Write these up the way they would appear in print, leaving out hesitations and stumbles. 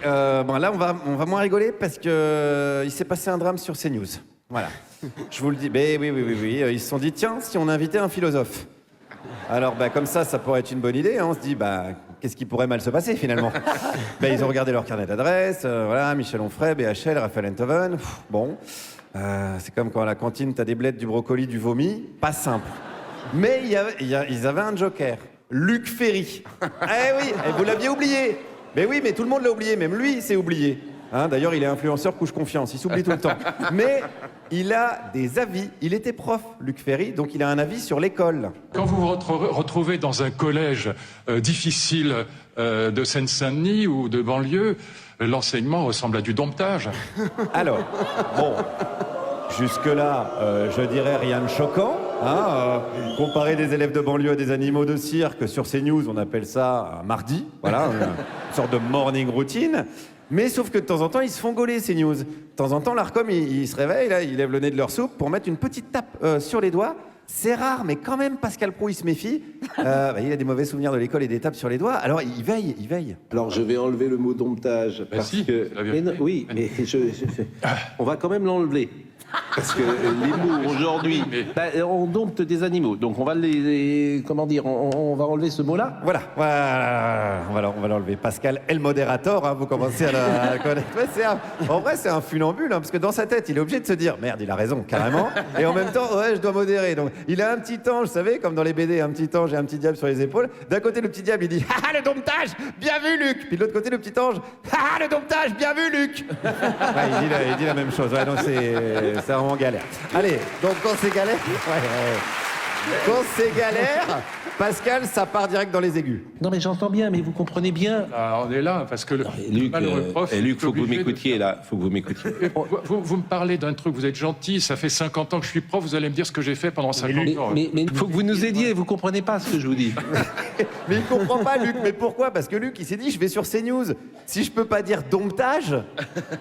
Bon, là, on va moins rigoler parce que il s'est passé un drame sur CNews. Voilà. Je vous le dis. Ben oui. Ils se sont dit, tiens, si on invitait un philosophe. Alors, comme ça pourrait être une bonne idée. Hein. On se dit, qu'est-ce qui pourrait mal se passer finalement? Ils ont regardé leur carnet d'adresses. Voilà, Michel Onfray, BHL, Raphaël Enthoven. Bon, c'est comme quand à la cantine, t'as des blettes, du brocoli, du vomi. Pas simple. Mais ils avaient un joker. Luc Ferry. Eh oui, vous l'aviez oublié. Mais oui, mais tout le monde l'a oublié, même lui, il s'est oublié. Hein, d'ailleurs, il est influenceur couche confiance, il s'oublie tout le temps. Mais il a des avis. Il était prof, Luc Ferry, donc il a un avis sur l'école. Quand vous vous retrouvez dans un collège difficile de Seine-Saint-Denis ou de banlieue, l'enseignement ressemble à du domptage. Alors, bon, jusque-là, je dirais rien de choquant. Hein, comparer des élèves de banlieue à des animaux de cirque, sur CNews, on appelle ça un mardi. Voilà, une sorte de morning routine. Mais sauf que de temps en temps, ils se font gauler, CNews. De temps en temps, l'Arcom, il se réveille, là, il lève le nez de leur soupe pour mettre une petite tape sur les doigts. C'est rare, mais quand même, Pascal Praud, il se méfie. Il a des mauvais souvenirs de l'école et des tapes sur les doigts. Alors, il veille. Alors, je vais enlever le mot domptage. Parce que... oui, mais on va quand même l'enlever. Parce que les mots aujourd'hui, on dompte des animaux. Donc on va on va enlever ce mot-là. Voilà, on va l'enlever. Pascal est le modérateur, hein, vous commencez à la connaître. En vrai, c'est un funambule, hein, parce que dans sa tête, il est obligé de se dire, merde, il a raison, carrément. Et en même temps, je dois modérer. Donc il a un petit ange, vous savez, comme dans les BD, un petit ange et un petit diable sur les épaules. D'un côté, le petit diable, il dit, ah, le domptage, bien vu, Luc. Puis de l'autre côté, le petit ange, ah, le domptage, bien vu, Luc. Il dit la même chose. Ouais, donc c'est vraiment galère. Allez, donc quand c'est galère, quand c'est galère, Pascal, ça part direct dans les aigus. Non mais j'entends bien, mais vous comprenez bien. On est là parce que le Luc, malheureux prof. Luc, faut que vous m'écoutiez là. Faut que vous m'écoutiez. Vous me parlez d'un truc, vous êtes gentil, ça fait 50 ans que je suis prof, vous allez me dire ce que j'ai fait pendant 50 ans. Mais il faut que vous nous aidiez, vous comprenez pas ce que je vous dis. Mais il comprend pas, Luc. Mais pourquoi? Parce que Luc, il s'est dit, je vais sur CNews. Si je peux pas dire domptage,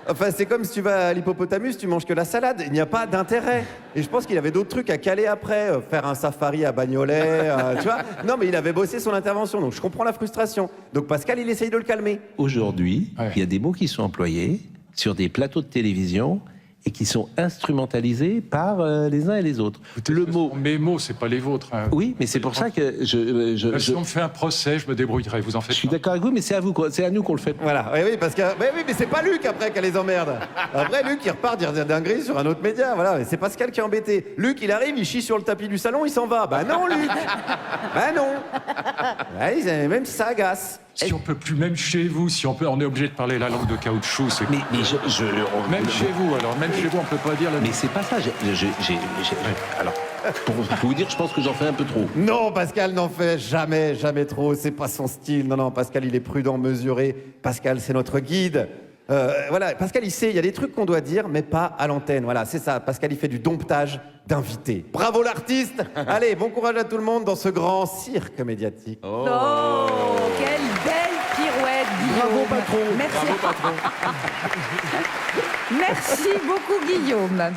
enfin, c'est comme si tu vas à l'hippopotamus, tu manges que la salade. Il n'y a pas d'intérêt. Et je pense qu'il avait d'autres trucs à caler après, faire un safari à Bagnolet, tu vois. Non, mais il avait bossé son intervention, donc je comprends la frustration. Donc Pascal, il essaye de le calmer. Aujourd'hui, il y a des mots qui sont employés sur des plateaux de télévision et qui sont instrumentalisés par les uns et les autres. Le mot, mes mots, c'est pas les vôtres. Hein. Oui, mais c'est pour ça que si on me fait un procès, je me débrouillerai. Vous en faites. Je suis d'accord avec vous, mais c'est à vous, c'est à nous qu'on le fait. Voilà. Oui, parce que, mais c'est pas Luc après qu'elle les emmerde. Après, Luc, il repart dire des dingueries sur un autre média. Voilà. Mais c'est Pascal qui est embêté. Luc, il arrive, il chie sur le tapis du salon, il s'en va. Bah non, Luc. Bah non. Même si ça agace. Si on peut plus, même chez vous, on est obligé de parler la langue de caoutchouc, c'est. Mais même chez vous, alors même chez vous, on peut pas dire. Mais c'est pas ça. Alors, pour vous dire, je pense que j'en fais un peu trop. Non, Pascal n'en fait jamais trop. C'est pas son style. Non, Pascal, il est prudent, mesuré. Pascal, c'est notre guide. Voilà, Pascal, il sait, il y a des trucs qu'on doit dire, mais pas à l'antenne. Voilà, c'est ça. Pascal, il fait du domptage d'invités. Bravo l'artiste. Allez, bon courage à tout le monde dans ce grand cirque médiatique. Oh, quelle belle pirouette, Guillaume. Bravo, patron. Merci. Bravo, patron. Merci beaucoup, Guillaume.